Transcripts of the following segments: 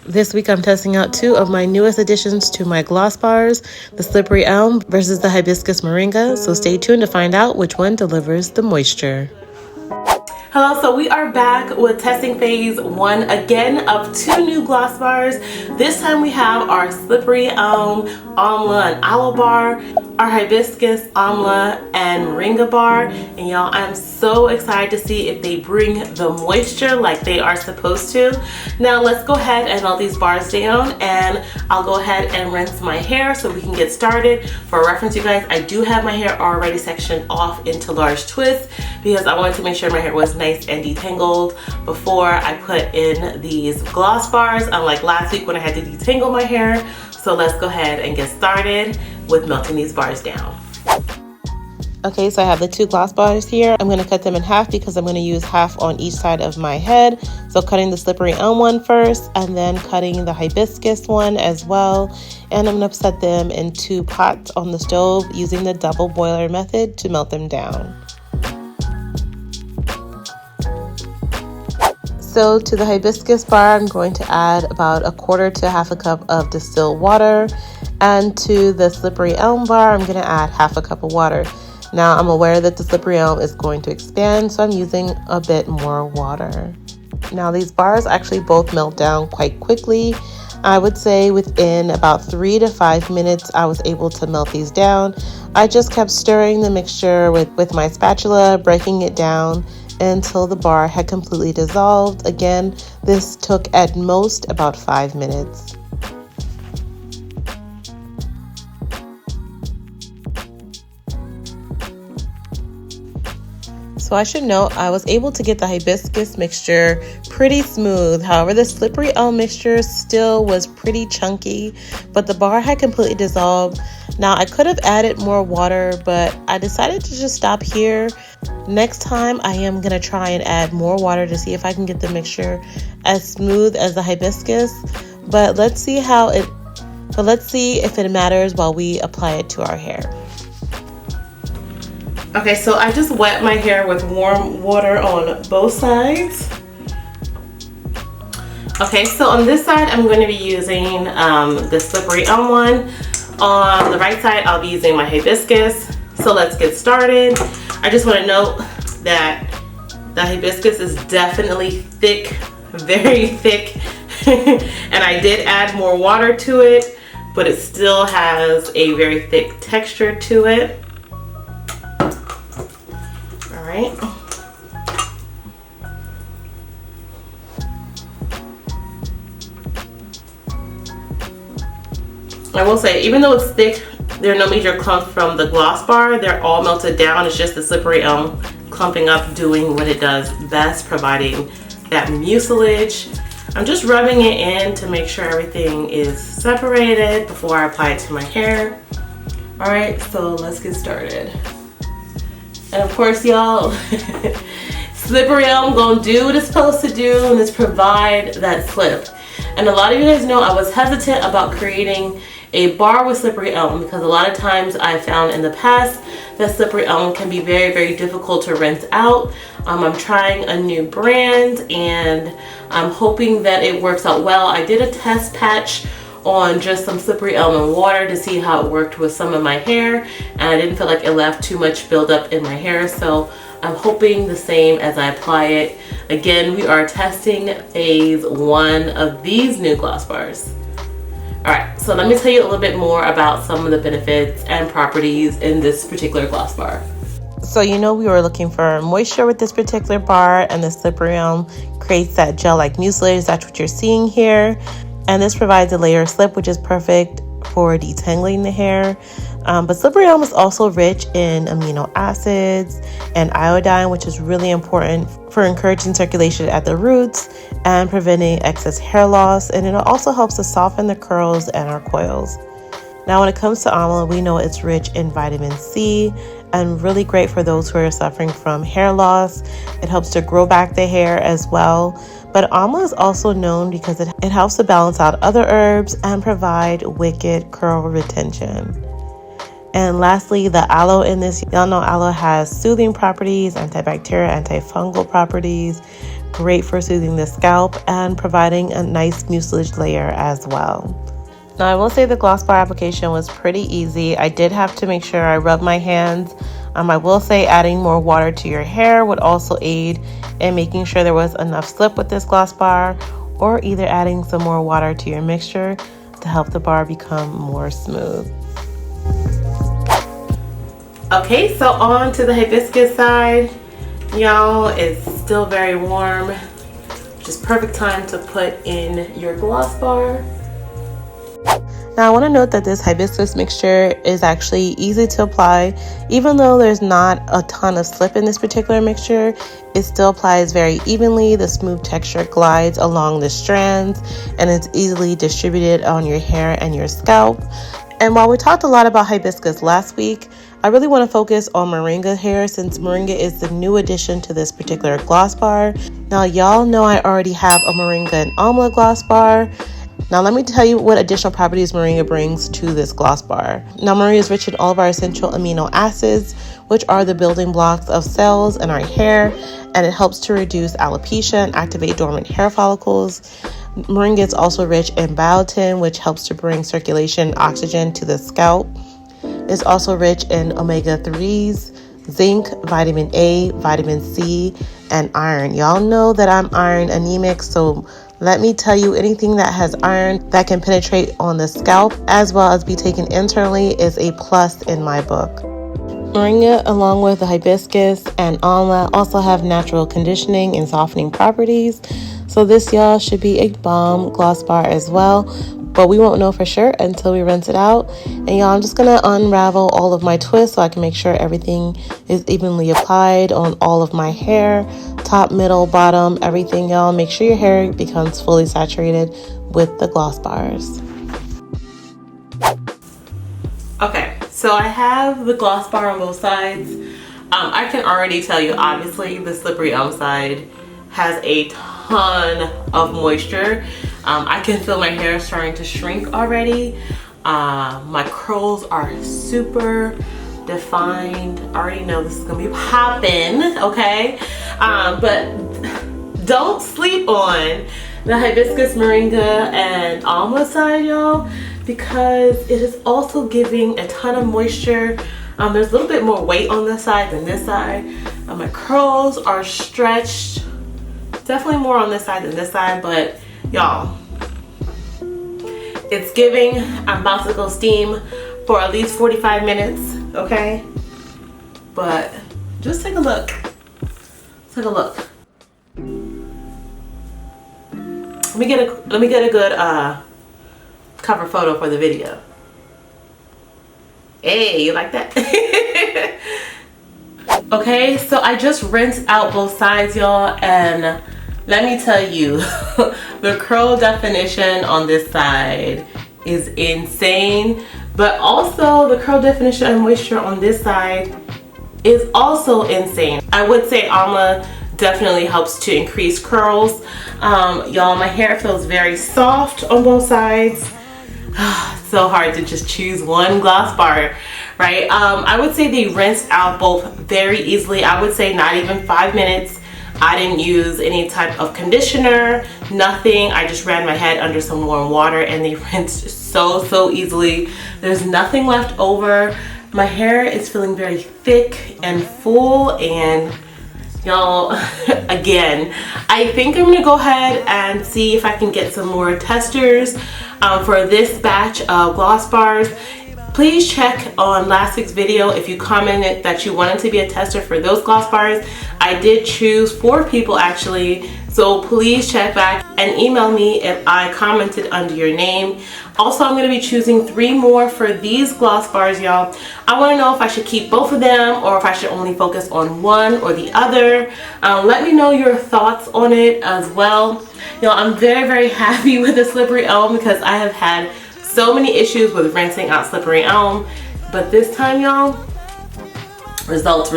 This week I'm testing out two of my newest additions to my gloss bars, the Slippery Elm versus the Hibiscus Moringa, so stay tuned to find out which one delivers the moisture. Hello, so we are back with testing phase 1 again of two new gloss bars. This time we have our Slippery Elm Amla and Aloe bar, our Hibiscus Amla and Moringa bar, and y'all, I'm so excited to see if they bring the moisture like they are supposed to. Now let's go ahead and melt these bars down, and I'll go ahead and rinse my hair so we can get started. For reference, you guys, I do have my hair already sectioned off into large twists because I wanted to make sure my hair was nice and detangled before I put in these gloss bars, unlike last week when I had to detangle my hair. So let's go ahead and get started with melting these bars down. Okay, so I have the two gloss bars here. I'm going to cut them in half because I'm going to use half on each side of my head. So cutting the Slippery Elm one first, and then cutting the Hibiscus one as well. And I'm going to set them in two pots on the stove using the double boiler method to melt them down. So to the Hibiscus bar, I'm going to add about 1/4 to 1/2 cup of distilled water. And to the Slippery Elm bar, I'm going to add 1/2 cup of water. Now I'm aware that the Slippery Elm is going to expand, so I'm using a bit more water. Now these bars actually both melt down quite quickly. I would say within about 3 to 5 minutes, I was able to melt these down. I just kept stirring the mixture with my spatula, breaking it down until the bar had completely dissolved. Again, this took at most about 5 minutes. So I should note I was able to get the Hibiscus mixture pretty smooth. However, the Slippery Elm mixture still was pretty chunky, but the bar had completely dissolved. Now I could have added more water, but I decided to just stop here. Next time I am going to try and add more water to see if I can get the mixture as smooth as the Hibiscus. But let's see if it matters while we apply it to our hair. Okay, so I just wet my hair with warm water on both sides. Okay, so on this side, I'm going to be using the Slippery Elm one. On the right side, I'll be using my Hibiscus. So let's get started. I just want to note that the Hibiscus is definitely thick, very thick. And I did add more water to it, but it still has a very thick texture to it. Right. I will say, even though it's thick, there are no major clumps from the gloss bar. They're all melted down. It's just the Slippery Elm clumping up, doing what it does best, providing that mucilage. I'm just rubbing it in to make sure everything is separated before I apply it to my hair. All right, so let's get started. And of course, y'all, Slippery Elm gonna do what it's supposed to do, and it's provide that slip. And a lot of you guys know I was hesitant about creating a bar with Slippery Elm because a lot of times I found in the past that Slippery Elm can be very, very difficult to rinse out. I'm trying a new brand and I'm hoping that it works out well. I did a test patch on just some Slippery Elm and water to see how it worked with some of my hair, and I didn't feel like it left too much buildup in my hair, so I'm hoping the same as I apply it. Again, we are testing phase 1 of these new gloss bars. Alright, so let me tell you a little bit more about some of the benefits and properties in this particular gloss bar. So you know we were looking for moisture with this particular bar, and the Slippery Elm creates that gel-like mucilage. That's what you're seeing here. And this provides a layer of slip, which is perfect for detangling the hair. But Slippery Elm is also rich in amino acids and iodine, which is really important for encouraging circulation at the roots and preventing excess hair loss. And it also helps to soften the curls and our coils. Now, when it comes to amla, we know it's rich in vitamin C and really great for those who are suffering from hair loss. It helps to grow back the hair as well. But amla is also known because it helps to balance out other herbs and provide wicked curl retention. And lastly, the aloe in this. Y'all know aloe has soothing properties, antibacterial, antifungal properties, great for soothing the scalp and providing a nice mucilage layer as well. Now I will say the gloss bar application was pretty easy. I did have to make sure I rub my hands. I will say adding more water to your hair would also aid in making sure there was enough slip with this gloss bar, or either adding some more water to your mixture to help the bar become more smooth. Okay, so on to the hibiscus side. Y'all, it's still very warm. Just perfect time to put in your gloss bar. Now I want to note that this hibiscus mixture is actually easy to apply. Even though there's not a ton of slip in this particular mixture, it still applies very evenly. The smooth texture glides along the strands and it's easily distributed on your hair and your scalp. And while we talked a lot about hibiscus last week, I really want to focus on moringa here, since moringa is the new addition to this particular gloss bar. Now y'all know I already have a Moringa Amla gloss bar. Now let me tell you what additional properties moringa brings to this gloss bar. Now moringa is rich in all of our essential amino acids, which are the building blocks of cells in our hair, and it helps to reduce alopecia and activate dormant hair follicles. Moringa is also rich in biotin, which helps to bring circulation and oxygen to the scalp. It's also rich in omega-3s, zinc, vitamin A, vitamin C, and iron. Y'all know that I'm iron anemic, so let me tell you, anything that has iron that can penetrate on the scalp as well as be taken internally is a plus in my book. Moringa, along with the hibiscus and amla, also have natural conditioning and softening properties. So this, y'all, should be a bomb gloss bar as well. But we won't know for sure until we rinse it out. And y'all, I'm just gonna unravel all of my twists so I can make sure everything is evenly applied on all of my hair, top, middle, bottom, everything, y'all. Make sure your hair becomes fully saturated with the gloss bars. Okay, so I have the gloss bar on both sides. I can already tell you, obviously, the Slippery Elm side has a ton of moisture. I can feel my hair starting to shrink already. My curls are super defined. I already know this is gonna be popping, okay? But don't sleep on the hibiscus, moringa, and amla side, y'all, because it is also giving a ton of moisture. There's a little bit more weight on this side than this side. My curls are stretched. Definitely more on this side than this side, but y'all, it's giving. I'm about to go steam for at least 45 minutes, okay? But just take a look. Take a look. Let me get a good cover photo for the video. Hey, you like that? Okay, so I just rinsed out both sides, y'all, and let me tell you, the curl definition on this side is insane, but also the curl definition and moisture on this side is also insane. I would say amla definitely helps to increase curls. Y'all, my hair feels very soft on both sides. So hard to just choose one gloss bar, right? I would say they rinsed out both very easily. I would say not even 5 minutes. I didn't use any type of conditioner, nothing. I just ran my head under some warm water and they rinsed so easily. There's nothing left over. My hair is feeling very thick and full, and y'all, again, I think I'm gonna go ahead and see if I can get some more testers for this batch of gloss bars. Please check on last week's video if you commented that you wanted to be a tester for those gloss bars. I did choose 4 people actually, so please check back and email me if I commented under your name. Also, I'm going to be choosing 3 more for these gloss bars, y'all. I want to know if I should keep both of them or if I should only focus on one or the other. Let me know your thoughts on it as well. Y'all, I'm very happy with the Slippery Elm because I have had so many issues with rinsing out Slippery Elm, but this time, y'all, results.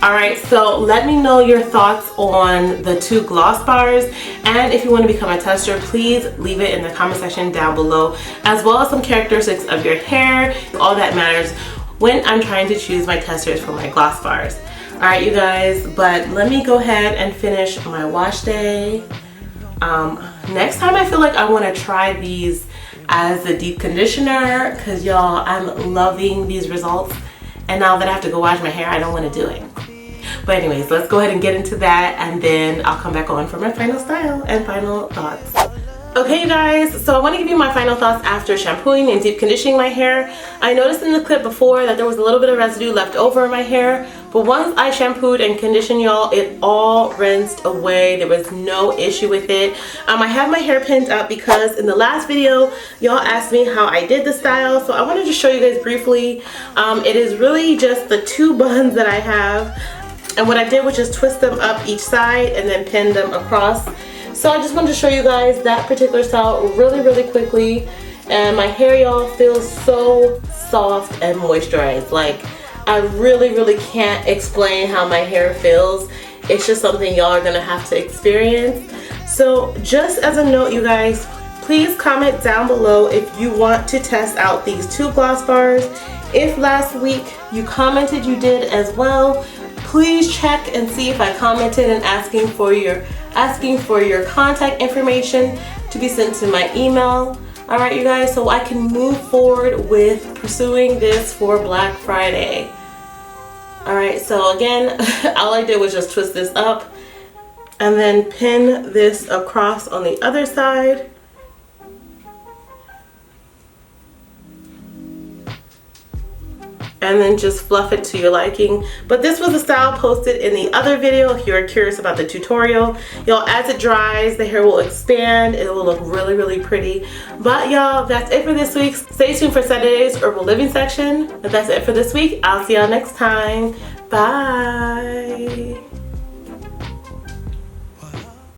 All right, so let me know your thoughts on the 2 gloss bars, and if you want to become a tester, please leave it in the comment section down below, as well as some characteristics of your hair. All that matters when I'm trying to choose my testers for my gloss bars. Alright, you guys, but let me go ahead and finish my wash day. Next time I feel like I want to try these as a deep conditioner, because y'all, I'm loving these results, and now that I have to go wash my hair, I don't want to do it. But anyways, let's go ahead and get into that, and then I'll come back on for my final style and final thoughts. Okay, you guys, so I want to give you my final thoughts after shampooing and deep conditioning my hair. I noticed in the clip before that there was a little bit of residue left over in my hair, but once I shampooed and conditioned, y'all, it all rinsed away. There was no issue with it. I have my hair pinned up because in the last video, y'all asked me how I did the style, so I wanted to show you guys briefly. It is really just the 2 buns that I have, and what I did was just twist them up each side and then pin them across. So I just wanted to show you guys that particular style really quickly, and my hair, y'all, feels so soft and moisturized. Like, I really can't explain how my hair feels. It's just something y'all are gonna have to experience. So just as a note, you guys, please comment down below if you want to test out these 2 gloss bars. If last week you commented you did as well, please check and see if I commented and asking for your contact information to be sent to my email. Alright, you guys, so I can move forward with pursuing this for Black Friday. Alright, so again, all I did was just twist this up and then pin this across on the other side. And then just fluff it to your liking. But this was a style posted in the other video if you're curious about the tutorial. Y'all, as it dries, the hair will expand. It will look really pretty. But y'all, that's it for this week. Stay tuned for Saturday's Herbal Living section. But that's it for this week. I'll see y'all next time. Bye.